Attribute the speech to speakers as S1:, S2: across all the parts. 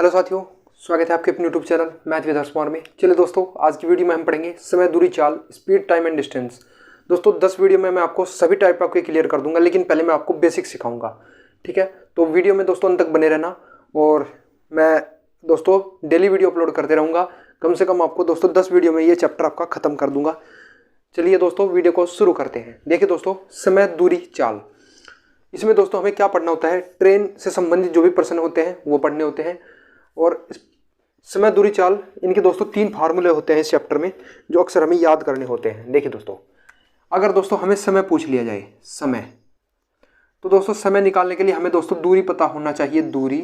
S1: Hello साथियों, स्वागत है आपके अपने YouTube channel math with Harsh Kumar में। चलिए दोस्तों, आज की वीडियो में हम पढ़ेंगे समय, दूरी, चाल, स्पीड, टाइम एंड डिस्टेंस। दोस्तों 10 वीडियो में मैं आपको सभी टाइप आपके क्लियर कर दूंगा, लेकिन पहले मैं आपको बेसिक सिखाऊंगा। ठीक है, तो वीडियो में दोस्तों अंत तक बने रहना। और मैं दोस्तों डेली वीडियो अपलोड करते रहूँगा। कम से कम आपको दोस्तों 10 वीडियो में ये चैप्टर आपका ख़त्म कर दूंगा। चलिए दोस्तों वीडियो को शुरू करते हैं। देखिए दोस्तों, समय, दूरी, चाल, इसमें दोस्तों हमें क्या पढ़ना होता है? ट्रेन से संबंधित जो भी प्रश्न होते हैं वो पढ़ने होते हैं। और समय, दूरी, चाल, इनके दोस्तों 3 फार्मूले होते हैं इस चैप्टर में, जो अक्सर हमें याद करने होते हैं। देखिए दोस्तों, अगर दोस्तों हमें समय पूछ लिया जाए, समय, तो दोस्तों समय निकालने के लिए हमें दोस्तों दूरी पता होना चाहिए, दूरी,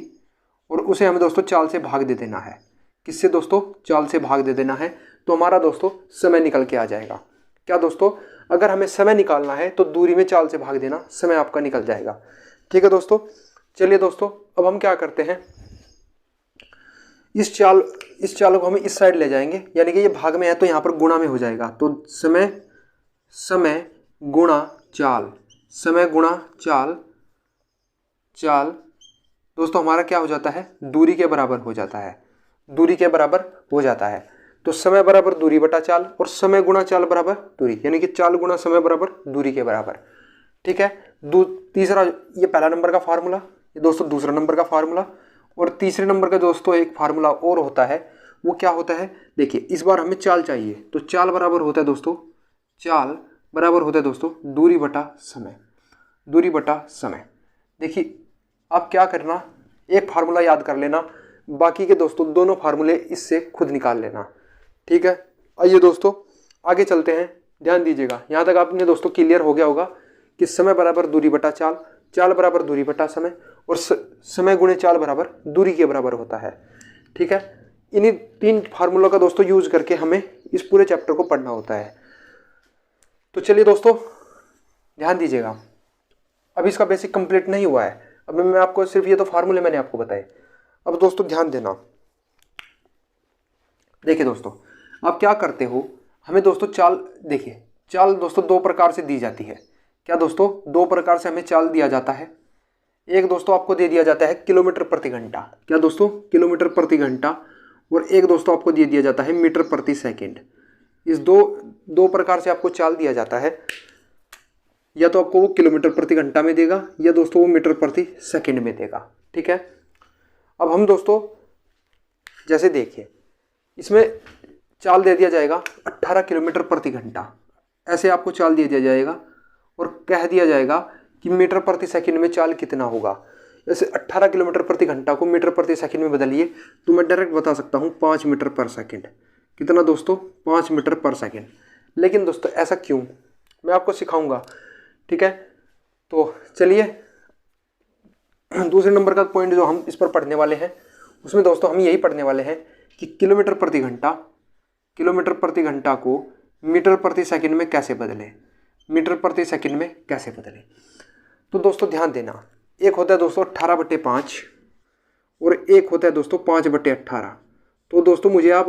S1: और उसे हमें दोस्तों चाल से भाग दे देना है। किससे दोस्तों? चाल से भाग दे देना है, तो हमारा दोस्तों समय निकल के आ जाएगा। क्या दोस्तों? अगर हमें समय निकालना है तो दूरी में चाल से भाग देना, समय आपका निकल जाएगा। ठीक है दोस्तों, चलिए दोस्तों अब हम क्या करते हैं, इस चाल को हम इस साइड ले जाएंगे, यानी कि ये भाग में है तो यहाँ पर गुणा में हो जाएगा। तो समय गुणा चाल, समय गुणा चाल, चाल दोस्तों हमारा क्या हो जाता है? दूरी के बराबर हो जाता है, दूरी के बराबर हो जाता है। तो समय बराबर दूरी बटा चाल, और समय गुणा चाल बराबर दूरी, यानी कि चाल गुणा समय बराबर दूरी के बराबर। ठीक है, तीसरा, ये पहला नंबर का फार्मूला, ये दोस्तों दूसरा नंबर का फार्मूला। और तीसरे नंबर का दोस्तों एक फार्मूला और होता है, वो क्या होता है? देखिए, इस बार हमें चाल चाहिए, तो चाल बराबर होता है दोस्तों, चाल बराबर होता है दोस्तों दूरी बटा समय, दूरी बटा समय। देखिए अब क्या करना, एक फार्मूला याद कर लेना, बाकी के दोस्तों दोनों फार्मूले इससे खुद निकाल लेना। ठीक है, आइए दोस्तों आगे चलते हैं। ध्यान दीजिएगा, यहाँ तक आपने दोस्तों क्लियर हो गया होगा कि समय बराबर दूरी बटा चाल, चाल बराबर दूरी बटा समय, और समय गुणे चाल बराबर दूरी के बराबर होता है। ठीक है, इन्हीं 3 फार्मूलों का दोस्तों यूज करके हमें इस पूरे चैप्टर को पढ़ना होता है। तो चलिए दोस्तों ध्यान दीजिएगा, अब इसका बेसिक कंप्लीट नहीं हुआ है। अब मैं आपको सिर्फ ये तो फार्मूले मैंने आपको बताए। अब दोस्तों ध्यान देना, देखिए दोस्तों आप क्या करते हो, हमें दोस्तों चाल, देखिए चाल दोस्तों 2 प्रकार से दी जाती है। क्या दोस्तों? 2 प्रकार से हमें चाल दिया जाता है। एक दोस्तों आपको दे दिया जाता है किलोमीटर प्रति घंटा, क्या दोस्तों? किलोमीटर प्रति घंटा। और एक दोस्तों आपको दे दिया जाता है मीटर प्रति सेकंड। इस दो प्रकार से आपको चाल दिया जाता है। या तो आपको वो किलोमीटर प्रति घंटा में देगा, या दोस्तों वो मीटर प्रति सेकंड में देगा। ठीक है, अब हम दोस्तों जैसे देखिए, इसमें चाल दे दिया जाएगा 18 किलोमीटर प्रति घंटा, ऐसे आपको चाल दे दिया जाएगा, और कह दिया जाएगा कि मीटर प्रति सेकंड में चाल कितना होगा। जैसे 18 किलोमीटर प्रति घंटा को मीटर प्रति सेकंड में बदलिए, तो मैं डायरेक्ट बता सकता हूँ 5 मीटर पर सेकंड। कितना दोस्तों? 5 मीटर पर सेकंड। लेकिन दोस्तों ऐसा क्यों, मैं आपको सिखाऊंगा। ठीक है, तो चलिए दूसरे नंबर का पॉइंट जो हम इस पर पढ़ने वाले हैं, उसमें दोस्तों हम यही पढ़ने वाले हैं कि किलोमीटर प्रति घंटा को मीटर प्रति सेकंड में कैसे बदलें, मीटर प्रति सेकंड में कैसे बदलें। तो दोस्तों ध्यान देना, एक होता है दोस्तों 18/5, और एक होता है दोस्तों 5/18। तो दोस्तों मुझे आप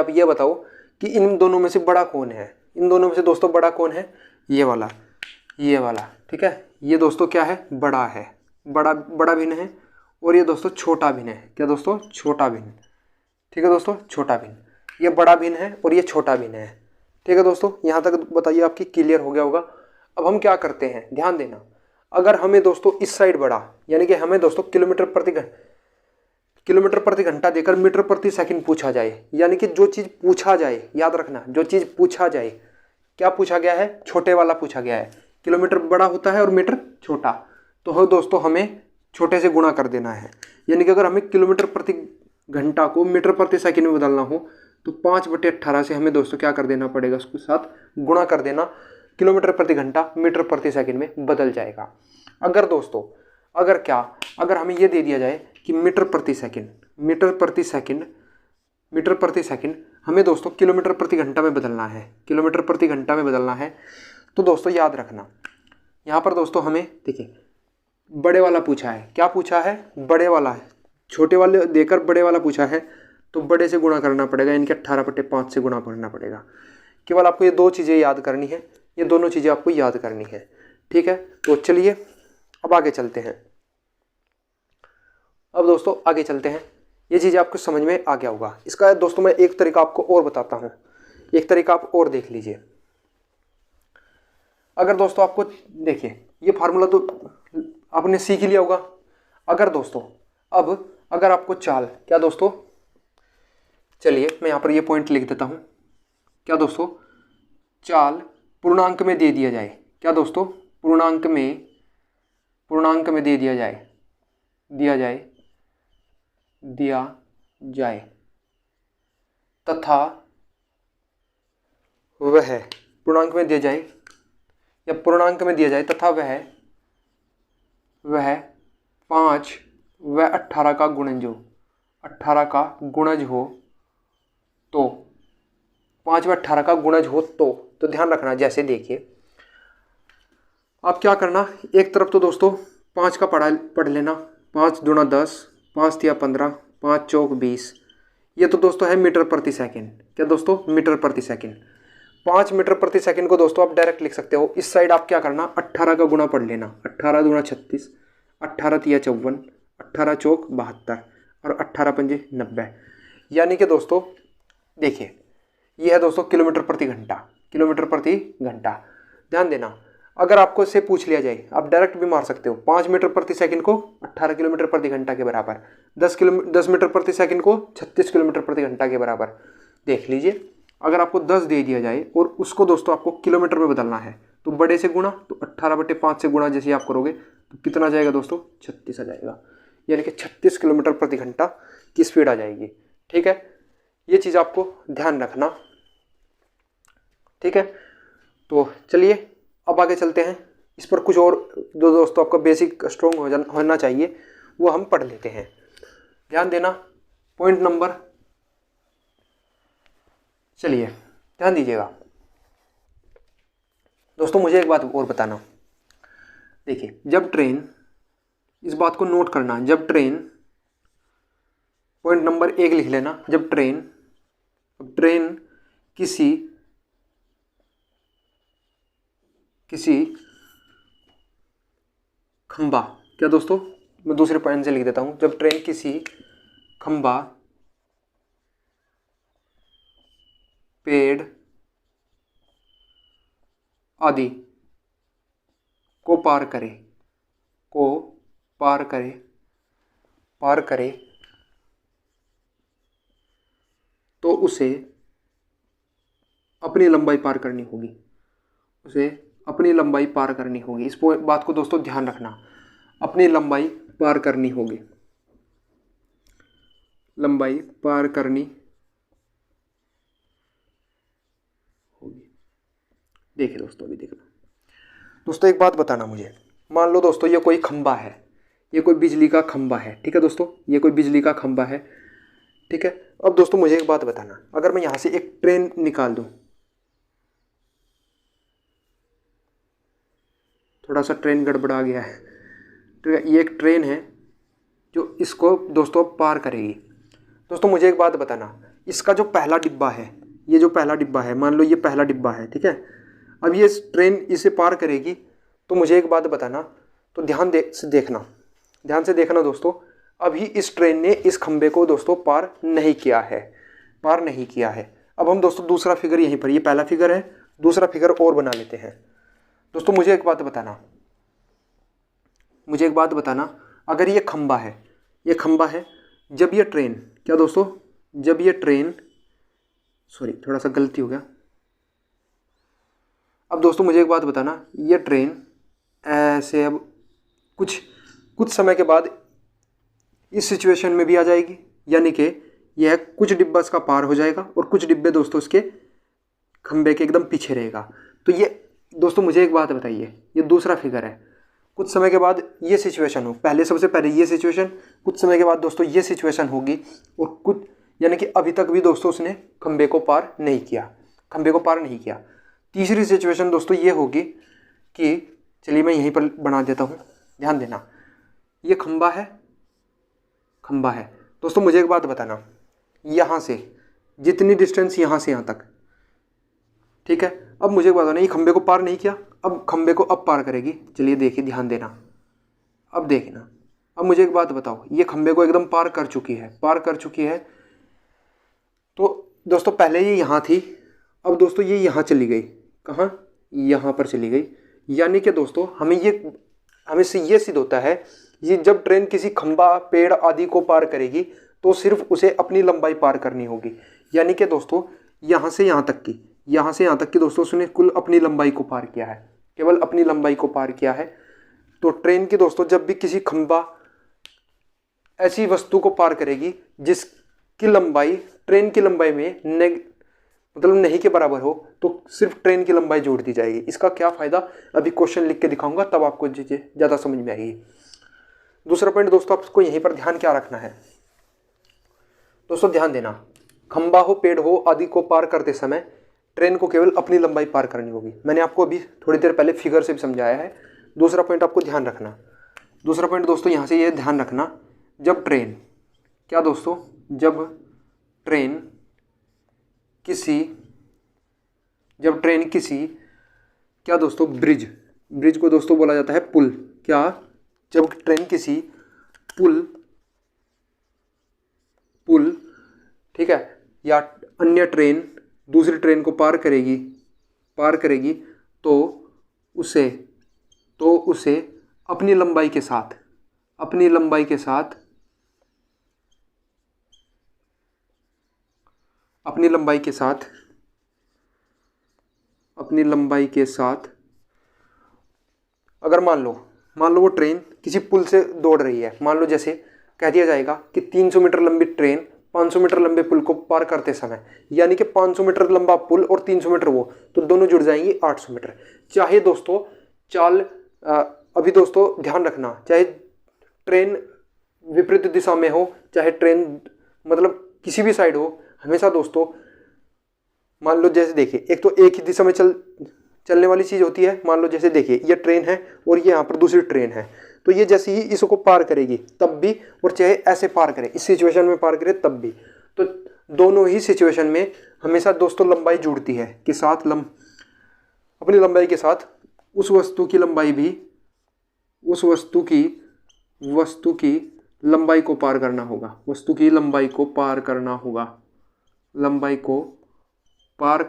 S1: ये बताओ कि इन दोनों में से बड़ा कौन है? इन दोनों में से दोस्तों बड़ा कौन है? ये वाला, ये वाला। ठीक है, ये दोस्तों क्या है? बड़ा है, बड़ा भिन्न है। और ये दोस्तों छोटा भिन्न है। क्या दोस्तों? छोटा भिन्न। ठीक है दोस्तों, छोटा भिन्न। ये बड़ा भिन्न है और ये छोटा भिन्न है। ठीक है दोस्तों, यहाँ तक बताइए आपकी क्लियर हो गया होगा। अब हम क्या करते हैं, ध्यान देना, अगर हमें दोस्तों इस साइड बड़ा, यानी कि हमें दोस्तों किलोमीटर प्रति घंटा देकर मीटर प्रति सेकंड पूछा जाए, यानी कि जो चीज़ पूछा जाए, याद रखना, जो चीज़ पूछा जाए, क्या पूछा गया है? छोटे वाला पूछा गया है। किलोमीटर बड़ा होता है और मीटर छोटा, तो हो दोस्तों हमें छोटे से गुणा कर देना है। यानी कि अगर हमें किलोमीटर प्रति घंटा को मीटर प्रति सेकंड में बदलना हो, तो 5/18 से हमें दोस्तों क्या कर देना पड़ेगा? उसके साथ गुणा कर देना। किलोमीटर प्रति घंटा मीटर प्रति सेकंड में बदल जाएगा। अगर दोस्तों अगर हमें ये दे दिया जाए कि मीटर प्रति सेकंड हमें दोस्तों किलोमीटर प्रति घंटा में बदलना है, किलोमीटर प्रति घंटा में बदलना है, तो दोस्तों याद रखना, यहाँ पर दोस्तों हमें देखिए बड़े वाला पूछा है। क्या पूछा है? बड़े वाला है। छोटे वाले देकर बड़े वाला पूछा है, तो बड़े से गुणा करना पड़ेगा, यानी कि 18/5 से गुणा करना पड़ेगा। केवल आपको ये 2 चीज़ें याद करनी है, ये दोनों चीज़ें आपको याद करनी है। ठीक है, तो चलिए अब आगे चलते हैं। अब दोस्तों आगे चलते हैं। ये चीज़ आपको समझ में आ गया होगा। इसका दोस्तों मैं एक तरीका आपको और बताता हूँ, एक तरीका आप और देख लीजिए। अगर दोस्तों आपको देखिए ये फार्मूला तो आपने सीख ही लिया होगा। अगर दोस्तों अब अगर आपको चाल, क्या दोस्तों, चलिए मैं यहाँ पर ये पॉइंट लिख देता हूँ। क्या दोस्तों, चाल पूर्णांक में दे दिया जाए, क्या दोस्तों, पूर्णांक में दे दिया जाए तथा वह पूर्णांक में दिया जाए या पूर्णांक में दिया जाए तथा वह 5 व 18 का गुणज हो तो 5 व 18 का गुणज हो तो ध्यान रखना। जैसे देखिए आप क्या करना, एक तरफ तो दोस्तों 5 का पढ़ लेना, 5 दूना 10, 5 तिया 15, 5 चौक 20। ये तो दोस्तों है मीटर प्रति सेकंड। क्या दोस्तों, मीटर प्रति सेकंड। 5 मीटर प्रति सेकंड को दोस्तों आप डायरेक्ट लिख सकते हो। इस साइड आप क्या करना, 18 का गुणा पढ़ लेना, 18 दूना 36, 18 तिया 54, 18 चौक 72 और 18 पंजे 90। यानी कि दोस्तों देखिए ये है दोस्तों किलोमीटर प्रति घंटा। ध्यान देना, अगर आपको इससे पूछ लिया जाए आप डायरेक्ट भी मार सकते हो। 5 मीटर प्रति सेकंड को 18 किलोमीटर प्रति घंटा के बराबर, 10 मीटर प्रति सेकंड को 36 किलोमीटर प्रति घंटा के बराबर। देख लीजिए अगर आपको 10 दे दिया जाए और उसको दोस्तों आपको किलोमीटर में बदलना है तो बड़े से गुणा, तो 18/5 से गुणा जैसे आप करोगे तो कितना आ जाएगा दोस्तों, 36 आ जाएगा। यानी कि 36 किलोमीटर प्रति घंटा की स्पीड आ जाएगी। ठीक है, ये चीज़ आपको ध्यान रखना। ठीक है, तो चलिए अब आगे चलते हैं। इस पर कुछ और जो दोस्तों आपका बेसिक स्ट्रॉन्ग होना चाहिए वो हम पढ़ लेते हैं। ध्यान देना, पॉइंट नंबर, चलिए ध्यान दीजिएगा दोस्तों। मुझे एक बात और बताना, देखिए जब ट्रेन, इस बात को नोट करना, जब ट्रेन, पॉइंट नंबर 1 लिख लेना, जब ट्रेन किसी खंबा, क्या दोस्तों, मैं दूसरे पॉइंट से लिख देता हूं, जब ट्रेन किसी खंबा, पेड़ आदि को पार करे तो उसे अपनी लंबाई पार करनी होगी। इस बात को दोस्तों ध्यान रखना, अपनी लंबाई पार करनी होगी। देखिए दोस्तों, अभी देखना दोस्तों, एक बात बताना मुझे। मान लो दोस्तों ये कोई खंबा है, ये कोई बिजली का खंबा है। ठीक है दोस्तों, ये कोई बिजली का खंबा है। ठीक है, अब दोस्तों मुझे एक बात बताना, अगर मैं यहाँ से एक ट्रेन निकाल दूँ, थोड़ा सा ट्रेन गड़बड़ा गया है। ठीक है, ये एक ट्रेन है जो इसको दोस्तों पार करेगी। दोस्तों मुझे एक बात बताना, इसका जो पहला डिब्बा है, ये जो पहला डिब्बा है, मान लो ये पहला डिब्बा है। ठीक है, अब ये ट्रेन इसे पार करेगी तो मुझे एक बात बताना, तो ध्यान से देखना दोस्तों। अभी इस ट्रेन ने इस खंबे को दोस्तों पार नहीं किया है। अब हम दोस्तों दूसरा फिगर यहीं पर, ये पहला फिगर है, दूसरा फिगर और बना लेते हैं। दोस्तों मुझे एक बात बताना, अगर ये खंबा है, जब ये ट्रेन, क्या दोस्तों, जब ये ट्रेन, सॉरी थोड़ा सा गलती हो गया। अब दोस्तों मुझे एक बात बताना, ये ट्रेन ऐसे अब कुछ समय के बाद इस सिचुएशन में भी आ जाएगी, यानी कि यह कुछ डिब्बा इसका पार हो जाएगा और कुछ डिब्बे दोस्तों इसके खंबे के एकदम पीछे रहेगा। तो ये दोस्तों मुझे एक बात बताइए, ये दूसरा फिगर है, कुछ समय के बाद ये सिचुएशन हो, सबसे पहले ये सिचुएशन, कुछ समय के बाद दोस्तों ये सिचुएशन होगी, और कुछ यानी कि अभी तक भी दोस्तों उसने खंबे को पार नहीं किया। तीसरी सिचुएशन दोस्तों ये होगी कि, चलिए मैं यहीं पर बना देता हूँ, ध्यान देना, ये खंबा है दोस्तों। मुझे एक बात बताना, यहाँ से जितनी डिस्टेंस यहाँ से यहाँ तक, ठीक है, अब मुझे एक बात बताना, ये खंबे को पार नहीं किया, अब खंबे को अब पार करेगी। चलिए देखिए, ध्यान देना, अब देखना, अब मुझे एक बात बताओ, ये खंबे को एकदम पार कर चुकी है, तो दोस्तों पहले ये यहाँ थी, अब दोस्तों ये यहाँ चली गई, कहाँ, यहाँ पर चली गई। यानी कि दोस्तों हमें से ये सिद्ध होता है, ये जब ट्रेन किसी खंबा, पेड़ आदि को पार करेगी तो सिर्फ उसे अपनी लंबाई पार करनी होगी। यानी कि दोस्तों यहाँ से यहाँ तक की दोस्तों उसने कुल अपनी लंबाई को पार किया है, केवल अपनी लंबाई को पार किया है। तो ट्रेन की दोस्तों जब भी किसी खंबा ऐसी वस्तु को पार करेगी जिसकी लंबाई ट्रेन की लंबाई में नहीं के बराबर हो, तो सिर्फ ट्रेन की लंबाई जोड़ दी जाएगी। इसका क्या फ़ायदा, अभी क्वेश्चन लिख के दिखाऊंगा, तब आपको ज़्यादा समझ में आएगी। दूसरा पॉइंट दोस्तों आपको यहीं पर ध्यान क्या रखना है, दोस्तों ध्यान देना, खंबा हो, पेड़ हो आदि को पार करते समय ट्रेन को केवल अपनी लंबाई पार करनी होगी। मैंने आपको अभी थोड़ी देर पहले फिगर से भी समझाया है। दूसरा पॉइंट आपको ध्यान रखना, दूसरा पॉइंट दोस्तों यहाँ से ये ध्यान रखना, जब ट्रेन किसी क्या दोस्तों, ब्रिज को दोस्तों बोला जाता है पुल। क्या, जब ट्रेन किसी पुल ठीक है, या अन्य ट्रेन दूसरी ट्रेन को पार करेगी तो उसे अपनी लंबाई के साथ अगर मान लो वो ट्रेन किसी पुल से दौड़ रही है, मान लो जैसे कह दिया जाएगा कि 300 मीटर लंबी ट्रेन 500 मीटर लंबे पुल को पार करते समय, यानी कि 500 मीटर लंबा पुल और 300 मीटर वो, तो दोनों जुड़ जाएंगी 800 मीटर। चाहे दोस्तों चाल अभी दोस्तों ध्यान रखना, चाहे ट्रेन विपरीत दिशा में हो, चाहे ट्रेन मतलब किसी भी साइड हो, हमेशा दोस्तों मान लो जैसे देखिए, एक तो एक ही दिशा में चलने वाली चीज़ होती है। मान लो जैसे देखिए ये ट्रेन है और ये यहाँ पर दूसरी ट्रेन है, तो ये जैसे ही इसको पार करेगी तब भी, और चाहे ऐसे पार करे, इस सिचुएशन में पार करे तब भी, तो दोनों ही सिचुएशन में हमेशा दोस्तों लंबाई जुड़ती है कि साथ अपनी लंबाई के साथ उस वस्तु की लंबाई भी उस वस्तु की लंबाई को पार करना होगा, पार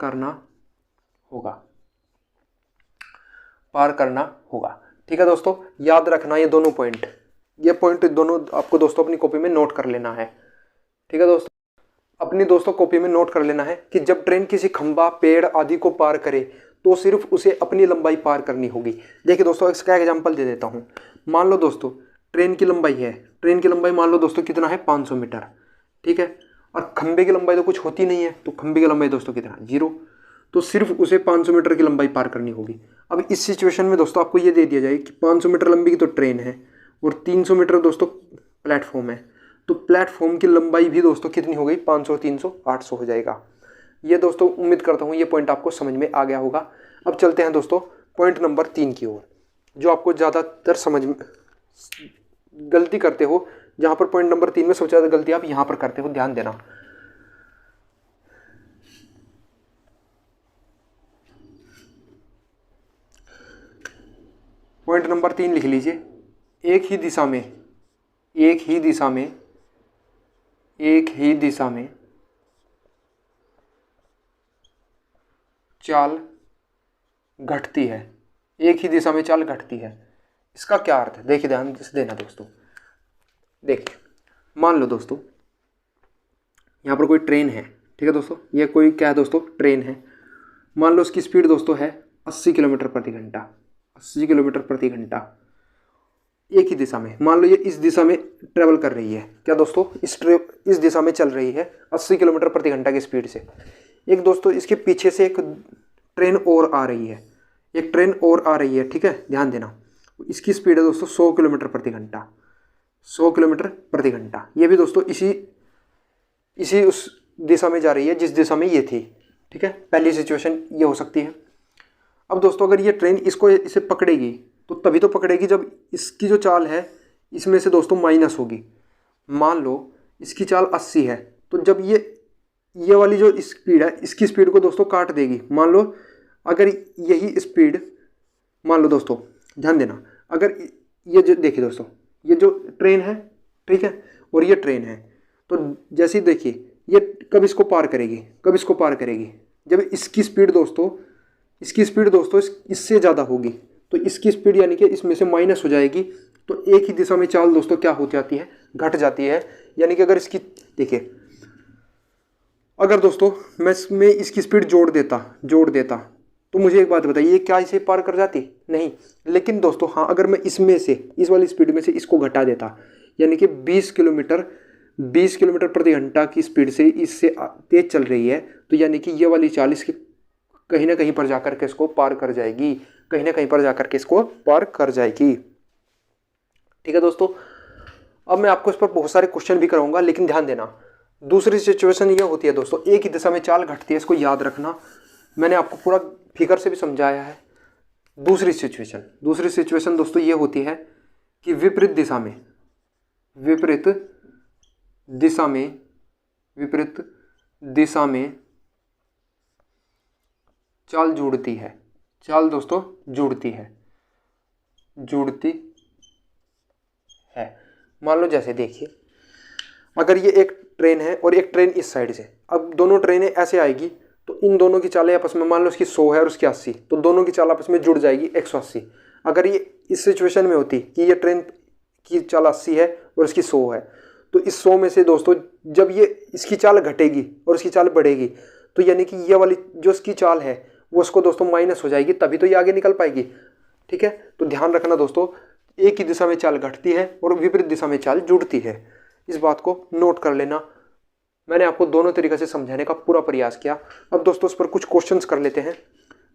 S1: करना होगा। ठीक है दोस्तों, याद रखना ये पॉइंट दोनों आपको दोस्तों अपनी कॉपी में नोट कर लेना है। ठीक है दोस्तों, अपनी दोस्तों कॉपी में नोट कर लेना है कि जब ट्रेन किसी खंबा, पेड़ आदि को पार करे तो सिर्फ उसे अपनी लंबाई पार करनी होगी। देखिए दोस्तों इसका एग्जांपल दे देता हूँ। मान लो दोस्तों ट्रेन की लंबाई मान लो दोस्तों कितना है, 500 मीटर। ठीक है, और खंबे की लंबाई तो कुछ होती नहीं है, तो खंबे की लंबाई दोस्तों कितना, 0, तो सिर्फ उसे 500 मीटर की लंबाई पार करनी होगी। अब इस सिचुएशन में दोस्तों आपको ये दे दिया जाए कि 500 मीटर लंबी की तो ट्रेन है और 300 मीटर दोस्तों प्लेटफॉर्म है, तो प्लेटफॉर्म की लंबाई भी दोस्तों कितनी हो गई, 500, 300, 800 हो जाएगा। ये दोस्तों उम्मीद करता हूँ ये पॉइंट आपको समझ में आ गया होगा। अब चलते हैं दोस्तों पॉइंट नंबर 3 की ओर, जो आपको ज़्यादातर समझ में गलती करते हो, जहाँ पर पॉइंट नंबर 3 में सबसे ज़्यादा गलती आप यहाँ पर करते हो, ध्यान देना। पॉइंट नंबर 3 लिख लीजिए, एक ही दिशा में चाल घटती है, इसका क्या अर्थ है, देखिए ध्यान से देना दोस्तों। देखिए मान लो दोस्तों यहाँ पर कोई ट्रेन है, ठीक है दोस्तों, ये कोई क्या है दोस्तों, ट्रेन है। मान लो उसकी स्पीड दोस्तों है 80 किलोमीटर प्रति घंटा, एक ही दिशा में। मान लो ये इस दिशा में ट्रेवल कर रही है, क्या दोस्तों, इस दिशा में चल रही है 80 किलोमीटर प्रति घंटा की स्पीड से। एक दोस्तों इसके पीछे से एक ट्रेन और आ रही है, ठीक है, ध्यान देना। इसकी स्पीड है दोस्तों 100 किलोमीटर प्रति घंटा। ये भी दोस्तों इसी उस दिशा में जा रही है जिस दिशा में ये थी। ठीक है, पहली सिचुएशन ये हो सकती है। अब दोस्तों अगर ये ट्रेन इसे पकड़ेगी तो तभी तो पकड़ेगी जब इसकी जो चाल है इसमें से दोस्तों माइनस होगी। मान लो इसकी चाल 80 है, तो जब ये वाली जो स्पीड है इसकी स्पीड को दोस्तों काट देगी। मान लो अगर यही स्पीड, मान लो दोस्तों ध्यान देना, अगर ये जो देखिए दोस्तों, ये जो ट्रेन है, ठीक है, और ये ट्रेन है। तो जैसे ही देखिए ये कब इसको पार करेगी, कब इसको पार करेगी, जब इसकी स्पीड दोस्तों, इसकी स्पीड दोस्तों इससे ज़्यादा होगी, तो इसकी स्पीड यानी कि इसमें से माइनस हो जाएगी, तो एक ही दिशा में चाल दोस्तों क्या हो जाती है, घट जाती है। यानी कि अगर इसकी देखिए, अगर दोस्तों मैं इसमें इसकी स्पीड जोड़ देता तो मुझे एक बात बताइए, क्या इसे पार कर जाती? नहीं। लेकिन दोस्तों हाँ, अगर मैं इसमें से, इस वाली स्पीड में से इसको घटा देता, यानी कि 20 किलोमीटर प्रति घंटा की स्पीड से इससे तेज चल रही है, तो यानी कि ये वाली चाल इसके कहीं ना कहीं पर जाकर के इसको पार कर जाएगी, कहीं ना कहीं पर जाकर के इसको पार कर जाएगी। ठीक है दोस्तों, अब मैं आपको इस पर बहुत सारे क्वेश्चन भी कराऊंगा, लेकिन ध्यान देना, दूसरी सिचुएशन ये होती है दोस्तों, एक ही दिशा में चाल घटती है, इसको याद रखना, मैंने आपको पूरा फिगर से भी समझाया है। दूसरी सिचुएशन दोस्तों ये होती है कि विपरीत दिशा में चाल जुड़ती है, चाल दोस्तों जुड़ती है। मान लो जैसे देखिए, अगर ये एक ट्रेन है और एक ट्रेन इस साइड से, अब दोनों ट्रेनें ऐसे आएगी, तो इन दोनों की चालें आपस में, मान लो इसकी 100 है और उसकी 80, तो दोनों की चाल आपस में जुड़ जाएगी 180। अगर ये इस सिचुएशन में होती कि ये ट्रेन की चाल 80 है और इसकी 100 है, तो इस 100 में से दोस्तों जब ये इसकी चाल घटेगी और इसकी चाल बढ़ेगी, तो यानी कि ये वाली जो इसकी चाल है वो उसको दोस्तों माइनस हो जाएगी, तभी तो ये आगे निकल पाएगी। ठीक है, तो ध्यान रखना दोस्तों, एक ही दिशा में चाल घटती है और विपरीत दिशा में चाल जुड़ती है, इस बात को नोट कर लेना। मैंने आपको दोनों तरीके से समझाने का पूरा प्रयास किया। अब दोस्तों इस पर कुछ क्वेश्चंस कर लेते हैं।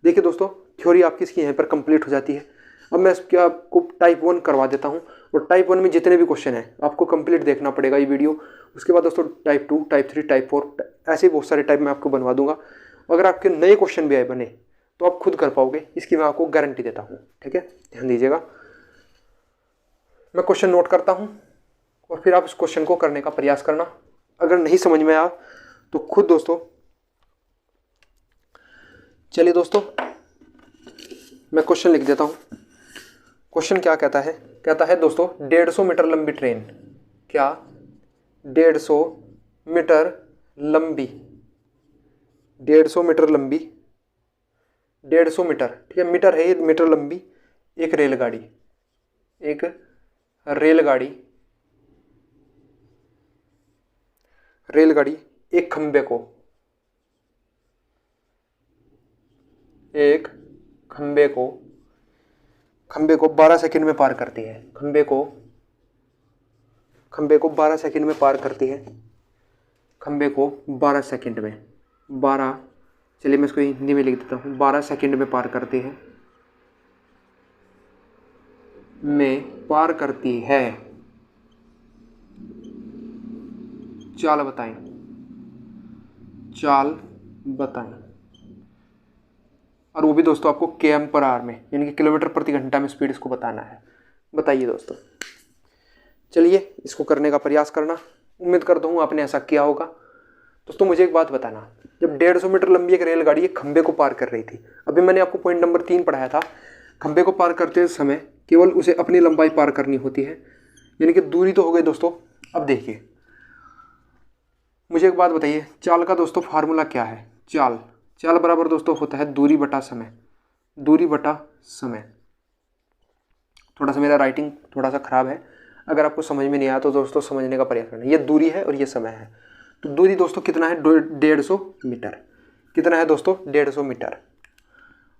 S1: देखिए दोस्तों, थ्योरी आपकी इसकी यहाँ पर कंप्लीट हो जाती है। अब मैं इसके आपको टाइप 1 करवा देता हूँ, और टाइप 1 में जितने भी क्वेश्चन हैं आपको कंप्लीट देखना पड़ेगा ये वीडियो। उसके बाद दोस्तों टाइप 2, टाइप 3, टाइप 4, ऐसे बहुत सारे टाइप मैं आपको बनवा दूंगा। अगर आपके नए क्वेश्चन भी आए बने तो आप खुद कर पाओगे, इसकी मैं आपको गारंटी देता हूँ। ठीक है, ध्यान दीजिएगा, मैं क्वेश्चन नोट करता हूँ और फिर आप इस क्वेश्चन को करने का प्रयास करना। अगर नहीं समझ में आया तो खुद दोस्तों, चलिए दोस्तों मैं क्वेश्चन लिख देता हूँ। क्वेश्चन क्या कहता है? कहता है दोस्तों, 150 मीटर लंबी ट्रेन, क्या 150 मीटर लंबी, 150 मीटर लंबी, 150 मीटर, ठीक है, मीटर है ये, मीटर लंबी एक रेलगाड़ी एक खंबे को 12 सेकंड में पार करती है। खंबे को 12 सेकंड में पार करती है। खंबे को 12 सेकंड में, 12, चलिए मैं इसको हिंदी में लिख देता हूँ, 12 सेकंड में पार करती है। चाल बताएं। और वो भी दोस्तों आपको km/h में, यानी कि किलोमीटर प्रति घंटा में स्पीड इसको बताना है। बताइए दोस्तों, चलिए इसको करने का प्रयास करना। उम्मीद करता हूँ आपने ऐसा किया होगा। दोस्तों मुझे एक बात बताना, जब 150 मीटर लंबी एक रेलगाड़ी एक खंबे को पार कर रही थी, अभी मैंने आपको पॉइंट नंबर 3 पढ़ाया था, खंबे को पार करते समय केवल उसे अपनी लंबाई पार करनी होती है, यानी कि दूरी तो हो गई दोस्तों। अब देखिए, मुझे एक बात बताइए, चाल का दोस्तों फार्मूला क्या है? चाल बराबर दोस्तों होता है दूरी बटा समय। थोड़ा सा मेरा राइटिंग थोड़ा सा ख़राब है, अगर आपको समझ में नहीं आया तो दोस्तों समझने का प्रयास करना। ये दूरी है और ये समय है, तो दूरी दोस्तों कितना है? 150 मीटर। कितना है दोस्तों? 150 मीटर।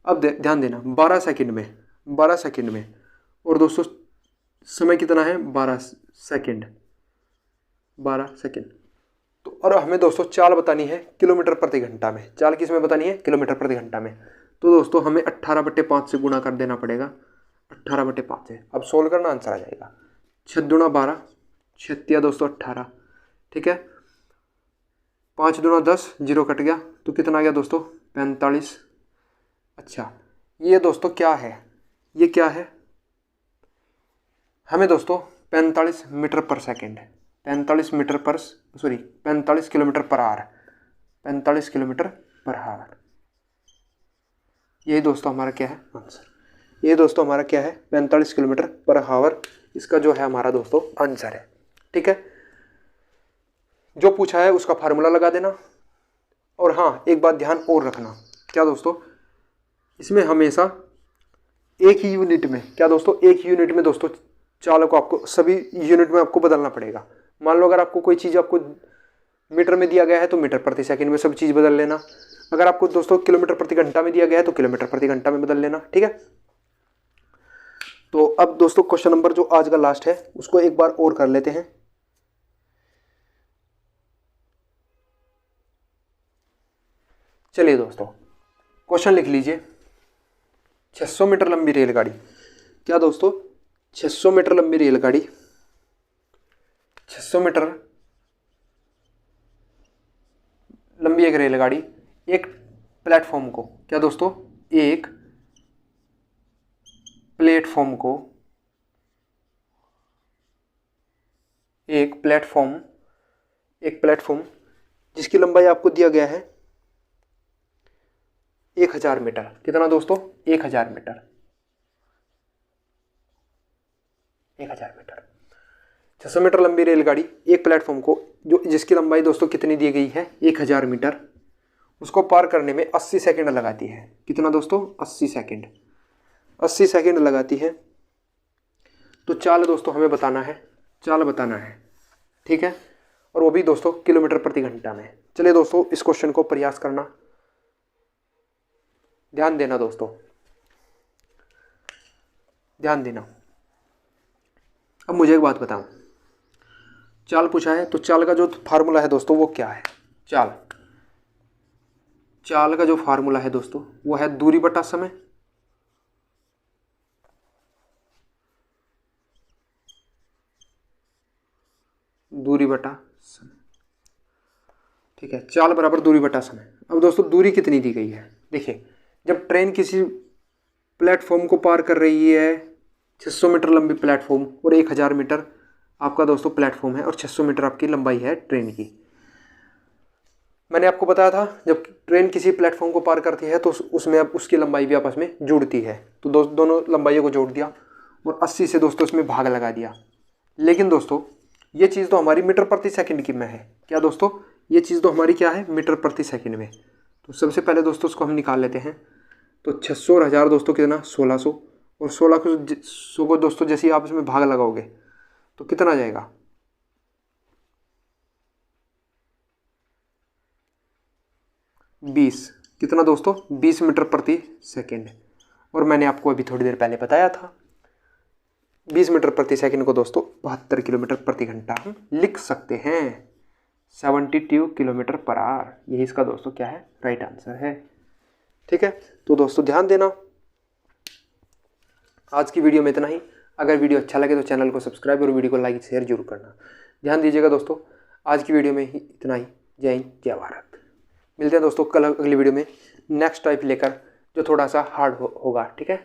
S1: अब ध्यान देना, 12 सेकंड में, और दोस्तों समय कितना है? 12 सेकंड। तो और हमें दोस्तों चाल बतानी है किलोमीटर प्रति घंटा में। चाल किस में बतानी है? किलोमीटर प्रति घंटा में। तो दोस्तों हमें 18/5 से गुणा कर देना पड़ेगा, 18/5 से। अब सोल्व करना, आंसर आ जाएगा 6 दूना 12, 6 दोस्तों 18, ठीक है, 5 दूना 10, 0 कट गया, तो कितना आ गया दोस्तों? 45। अच्छा, ये दोस्तों क्या है? ये क्या है? हमें दोस्तों 45 मीटर पर second, 45 kilometre per hour, 45 kilometre per hour, यही दोस्तों हमारा क्या है? आंसर। ये दोस्तों हमारा क्या है 45 किलोमीटर पर आवर, इसका जो है हमारा दोस्तों आंसर है। ठीक है, जो पूछा है उसका फार्मूला लगा देना। और हाँ, एक बात ध्यान और रखना, क्या दोस्तों, इसमें हमेशा एक ही यूनिट में, क्या दोस्तों, एक ही यूनिट में दोस्तों चालों को आपको सभी यूनिट में आपको बदलना पड़ेगा। मान लो अगर आपको कोई चीज़ आपको मीटर में दिया गया है तो मीटर प्रति सेकंड में सब चीज़ बदल लेना। अगर आपको दोस्तों किलोमीटर प्रति घंटा में दिया गया है तो किलोमीटर प्रति घंटा में बदल लेना। ठीक है, तो अब दोस्तों क्वेश्चन नंबर जो आज का लास्ट है उसको एक बार और कर लेते हैं। चलिए दोस्तों, क्वेश्चन लिख लीजिए। 600 मीटर लंबी रेलगाड़ी, क्या दोस्तों, 600 मीटर लंबी रेलगाड़ी, 600 मीटर लंबी एक रेलगाड़ी एक प्लेटफॉर्म को, क्या दोस्तों, एक प्लेटफॉर्म को, एक प्लेटफॉर्म जिसकी लंबाई आपको दिया गया है 1000 मीटर। कितना दोस्तों, 1000 मीटर, 1000 मीटर। 600 मीटर लंबी रेलगाड़ी एक प्लेटफॉर्म को जिसकी लंबाई दोस्तों कितनी दी गई है 1000 मीटर, उसको पार करने में 80 सेकंड लगाती है। कितना दोस्तों, 80 सेकंड, 80 सेकंड लगाती है। तो चाल दोस्तों हमें बताना है, चाल बताना है। ठीक है, और वो भी दोस्तों किलोमीटर प्रति घंटा में। चलिए दोस्तों, इस क्वेश्चन को प्रयास करना, ध्यान देना दोस्तों, ध्यान देना। अब मुझे एक बात बताओ, चाल पूछा है तो चाल का जो फार्मूला है दोस्तों वो क्या है। चाल का जो फार्मूला है दोस्तों वो है दूरी बटा समय। दूरी बटा समय, ठीक है, चाल बराबर दूरी बटा समय। अब दोस्तों दूरी कितनी दी गई है, देखिए, जब ट्रेन किसी प्लेटफॉर्म को पार कर रही है, 600 मीटर लंबी प्लेटफॉर्म और 1000 मीटर आपका दोस्तों प्लेटफॉर्म है और 600 मीटर आपकी लंबाई है ट्रेन की। मैंने आपको बताया था जब ट्रेन किसी प्लेटफॉर्म को पार करती है तो उसमें अब उसकी लंबाई भी आपस में जुड़ती है। तो दोनों लंबाइयों को जोड़ दिया और 80 से दोस्तों इसमें भाग लगा दिया। लेकिन दोस्तों ये चीज़ तो हमारी मीटर प्रति सेकंड की में है। क्या दोस्तों, ये चीज़ तो हमारी क्या है, मीटर प्रति सेकंड में। तो सबसे पहले दोस्तों उसको हम निकाल लेते हैं। तो 600 और 1000 दोस्तों कितना, 1600, और 1600 को दोस्तों जैसे आप इसमें भाग लगाओगे तो कितना आ जाएगा, 20। कितना दोस्तों, 20 मीटर प्रति सेकंड। और मैंने आपको अभी थोड़ी देर पहले बताया था 20 मीटर प्रति सेकंड को दोस्तों 72 किलोमीटर प्रति घंटा हम लिख सकते हैं, 72 किलोमीटर पर आवर। यही इसका दोस्तों क्या है, राइट आंसर है। ठीक है, तो दोस्तों ध्यान देना। आज की वीडियो में इतना ही। अगर वीडियो अच्छा लगे तो चैनल को सब्सक्राइब और वीडियो को लाइक शेयर जरूर करना। ध्यान दीजिएगा दोस्तों, आज की वीडियो में ही इतना ही। जय हिंद, जय भारत। मिलते हैं दोस्तों कल अगली वीडियो में नेक्स्ट टाइप लेकर, जो थोड़ा सा हार्ड होगा। ठीक है।